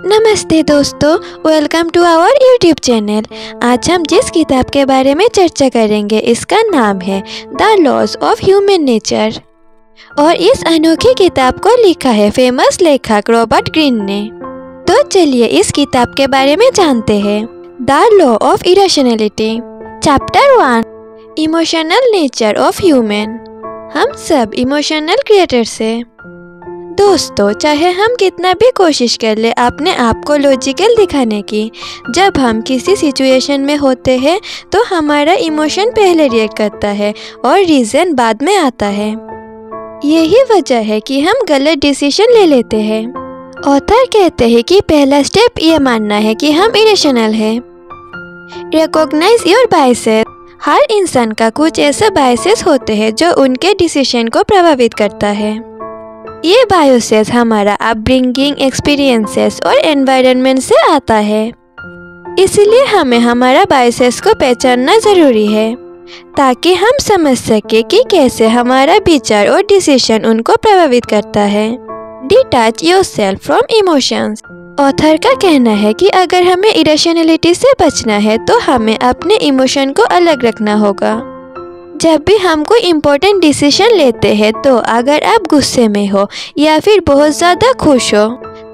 नमस्ते दोस्तों, welcome to our YouTube channel. आज हम जिस किताब के बारे में चर्चा करेंगे इसका नाम है the laws of human nature और इस अनोखी किताब को लिखा है फेमस लेखक रॉबर्ट ग्रीन ने। तो चलिए इस किताब के बारे में जानते हैं। The law of irrationality, chapter 1, emotional nature of human. हम सब इमोशनल क्रिएटर्स हैं। दोस्तों, चाहे हम कितना भी कोशिश कर ले अपने आप को लॉजिकल दिखाने की, जब हम किसी सिचुएशन में होते हैं तो हमारा इमोशन पहले रिएक्ट करता है और रीज़न बाद में आता है। यही वजह है कि हम गलत डिसीजन ले लेते हैं। ऑथर कहते हैं कि पहला स्टेप ये मानना है कि हम इरेशनल हैं। Recognise your biases. हर इंसान का कुछ ऐसे बायसेस होते हैं जो उनके डिसीजन को प्रभावित करता है। ये बायसेस हमारा अपब्रिंगिंग, एक्सपीरियंसेस और एनवायरनमेंट से आता है। इसलिए हमें हमारा बायसेस को पहचानना ज़रूरी है ताकि हम समझ सके कि कैसे हमारा विचार और डिसीजन उनको प्रभावित करता है। Detach yourself from emotions. Author का कहना है कि अगर हमें इरेशनैलिटी से बचना है तो हमें अपने इमोशन को अलग रखना होगा। जब भी हम कोई इम्पोर्टेंट डिसीजन लेते हैं तो अगर आप गुस्से में हो या फिर बहुत ज़्यादा खुश हो,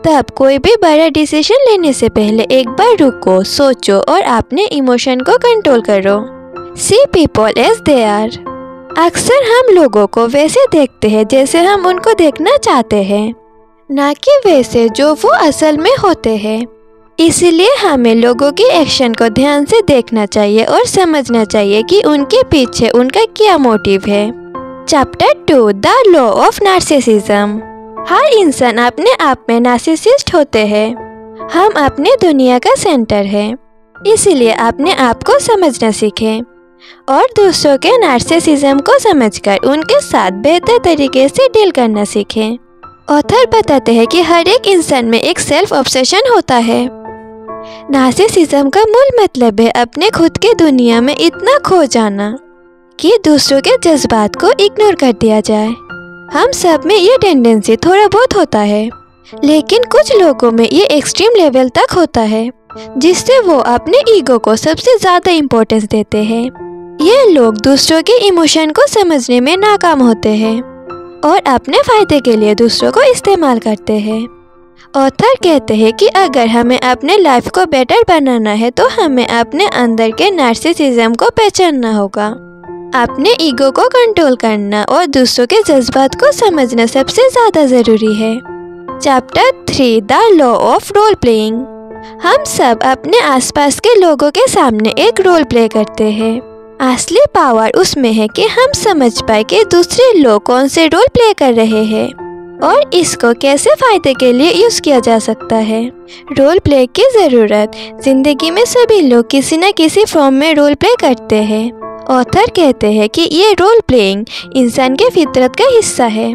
तब कोई भी बड़ा डिसीजन लेने से पहले एक बार रुको, सोचो और अपने इमोशन को कंट्रोल करो। See people as they are. अक्सर हम लोगों को वैसे देखते हैं जैसे हम उनको देखना चाहते हैं, ना कि वैसे जो वो असल में होते हैं। इसलिए हमें लोगों के एक्शन को ध्यान से देखना चाहिए और समझना चाहिए कि उनके पीछे उनका क्या मोटिव है। Chapter 2, the law of narcissism. हर इंसान अपने आप में नार्सिसिस्ट होते हैं। हम अपने दुनिया का सेंटर हैं, इसलिए अपने आप को समझना सीखें और दूसरों के नार्सिसिज्म को समझकर उनके साथ बेहतर तरीके से डील करना सीखें। ऑथर बताते हैं कि हर एक इंसान में एक सेल्फ ऑब्सेशन होता है। नार्सिसिज्म का मूल मतलब है अपने खुद के दुनिया में इतना खो जाना कि दूसरों के जज्बात को इग्नोर कर दिया जाए। हम सब में ये टेंडेंसी थोड़ा बहुत होता है, लेकिन कुछ लोगों में ये एक्सट्रीम लेवल तक होता है जिससे वो अपने ईगो को सबसे ज़्यादा इम्पोर्टेंस देते हैं। ये लोग दूसरों के इमोशन को समझने में नाकाम होते हैं और अपने फ़ायदे के लिए दूसरों को इस्तेमाल करते हैं। ऑथर कहते हैं कि अगर हमें अपने लाइफ को बेटर बनाना है तो हमें अपने अंदर के नार्सिसिज्म को पहचानना होगा। अपने ईगो को कंट्रोल करना और दूसरों के जज्बात को समझना सबसे ज़्यादा ज़रूरी है। Chapter 3, the law of role playing. हम सब अपने आसपास के लोगों के सामने एक रोल प्ले करते हैं। असली पावर उसमें है कि हम समझ पाए कि दूसरे लोग कौन से रोल प्ले कर रहे हैं और इसको कैसे फ़ायदे के लिए यूज़ किया जा सकता है। रोल प्ले की ज़रूरत ज़िंदगी में सभी लोग किसी न किसी फॉर्म में रोल प्ले करते हैं। ऑथर कहते हैं कि ये रोल प्लेइंग इंसान के फितरत का हिस्सा है।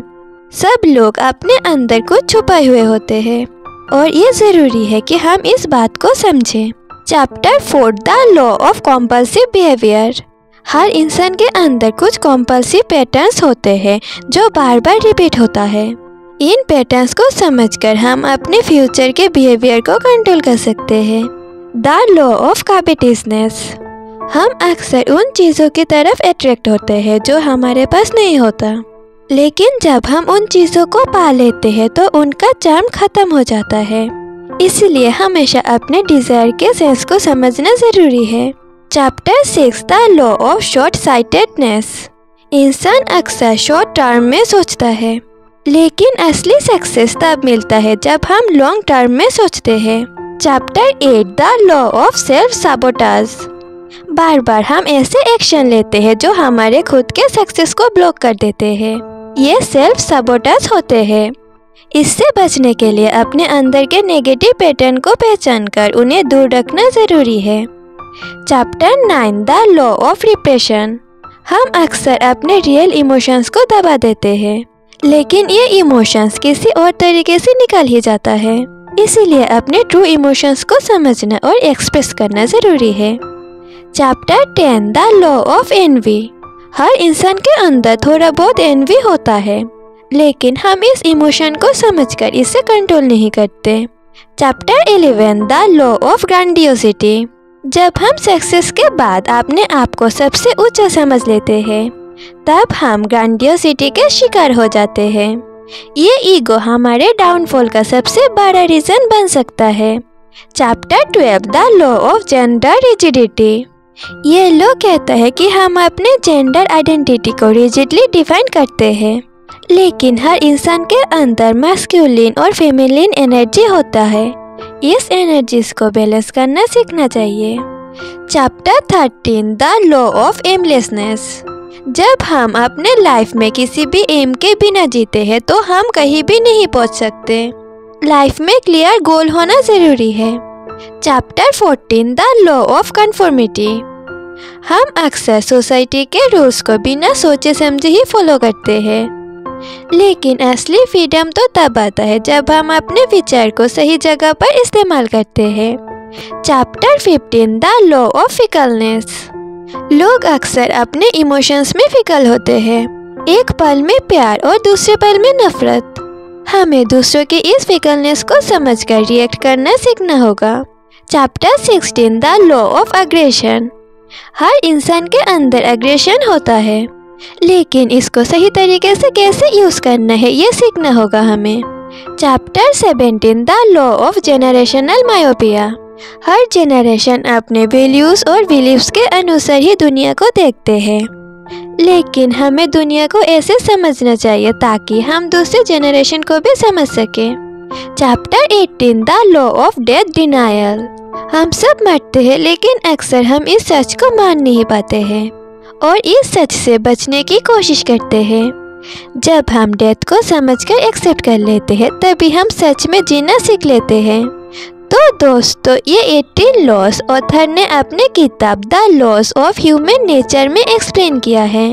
सब लोग अपने अंदर कुछ छुपाए हुए होते हैं और ये ज़रूरी है कि हम इस बात को समझें। Chapter 4, the law of compulsive behaviour. हर इंसान के अंदर कुछ कॉम्पल्सिव पैटर्न्स होते हैं जो बार बार रिपीट होता है। इन पैटर्न्स को समझकर हम अपने फ्यूचर के बिहेवियर को कंट्रोल कर सकते हैं। The law of competitiveness. हम अक्सर उन चीज़ों की तरफ अट्रैक्ट होते हैं जो हमारे पास नहीं होता, लेकिन जब हम उन चीज़ों को पा लेते हैं तो उनका चार्म खत्म हो जाता है। इसलिए हमेशा अपने डिज़ायर के सेंस को समझना ज़रूरी है। Chapter 6, the law of short sightedness. इंसान अक्सर शॉर्ट टर्म में सोचता है, लेकिन असली सक्सेस तब मिलता है जब हम लॉन्ग टर्म में सोचते हैं। Chapter 8, the law of self sabotage. बार बार हम ऐसे एक्शन लेते हैं जो हमारे खुद के सक्सेस को ब्लॉक कर देते हैं। ये सेल्फ साबोटाज होते हैं। इससे बचने के लिए अपने अंदर के नेगेटिव पैटर्न को पहचान कर उन्हें दूर रखना ज़रूरी है। Chapter 9, the law of repression. हम अक्सर अपने रियल इमोशंस को दबा देते हैं, लेकिन ये इमोशंस किसी और तरीके से निकल ही जाता है। इसीलिए अपने ट्रू इमोशंस को समझना और एक्सप्रेस करना ज़रूरी है। Chapter 10, the law of envy. हर इंसान के अंदर थोड़ा बहुत एनवी होता है, लेकिन हम इस इमोशन को समझकर इसे कंट्रोल नहीं करते। Chapter 11 the law of grandiosity. जब हम सक्सेस के बाद अपने आप को सबसे ऊंचा समझ लेते हैं तब हम ग्रैंडियोसिटी के शिकार हो जाते हैं। ये ईगो हमारे डाउनफॉल का सबसे बड़ा रीज़न बन सकता है। Chapter 12 the law of gender rigidity. ये लॉ कहता है कि हम अपने जेंडर आइडेंटिटी को रिजिडली डिफाइन करते हैं, लेकिन हर इंसान के अंदर मैस्कुलिन और फेमिनिन एनर्जी होता है। इस एनर्जीज को बैलेंस करना सीखना चाहिए। Chapter 13 the law of aimlessness. जब हम अपने लाइफ में किसी भी एम के बिना जीते हैं तो हम कहीं भी नहीं पहुंच सकते। लाइफ में क्लियर गोल होना ज़रूरी है। Chapter 14 the law of conformity. हम अक्सर सोसाइटी के रूल्स को बिना सोचे समझे ही फॉलो करते हैं, लेकिन असली फ्रीडम तो तब आता है जब हम अपने विचार को सही जगह पर इस्तेमाल करते हैं। Chapter 15 the law of fickleness. लोग अक्सर अपने इमोशंस में फिकल होते हैं, एक पल में प्यार और दूसरे पल में नफरत। हमें दूसरों की इस फिकलनेस को समझकर रिएक्ट करना सीखना होगा। Chapter 16 the law of aggression. हर इंसान के अंदर एग्रेशन होता है, लेकिन इसको सही तरीके से कैसे यूज़ करना है ये सीखना होगा हमें। Chapter 17 the law of generational myopia. Her generation अपने वैल्यूज़ और बिलीव्स के अनुसार ही दुनिया को देखते हैं, लेकिन हमें दुनिया को ऐसे समझना चाहिए ताकि हम दूसरे जेनरेशन को भी समझ सकें। Chapter 18 the law of death denial. हम सब मरते हैं, लेकिन अक्सर हम इस सच को मान नहीं पाते हैं और इस सच से बचने की कोशिश करते हैं। जब हम डेथ को समझकर एक्सेप्ट कर लेते हैं तभी हम सच में जीना सीख लेते हैं। तो दोस्तों, ये 18 लॉस ऑथर ने अपने किताब the loss of human nature में एक्सप्लेन किया है।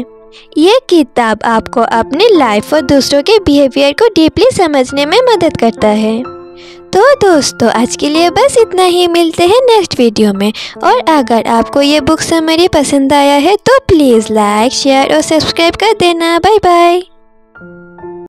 ये किताब आपको अपनी लाइफ और दूसरों के बिहेवियर को डीपली समझने में मदद करता है। तो दोस्तों, आज के लिए बस इतना ही। मिलते हैं नेक्स्ट वीडियो में। और अगर आपको ये बुक समरी पसंद आया है तो प्लीज़ लाइक, शेयर और सब्सक्राइब कर देना। Bye bye.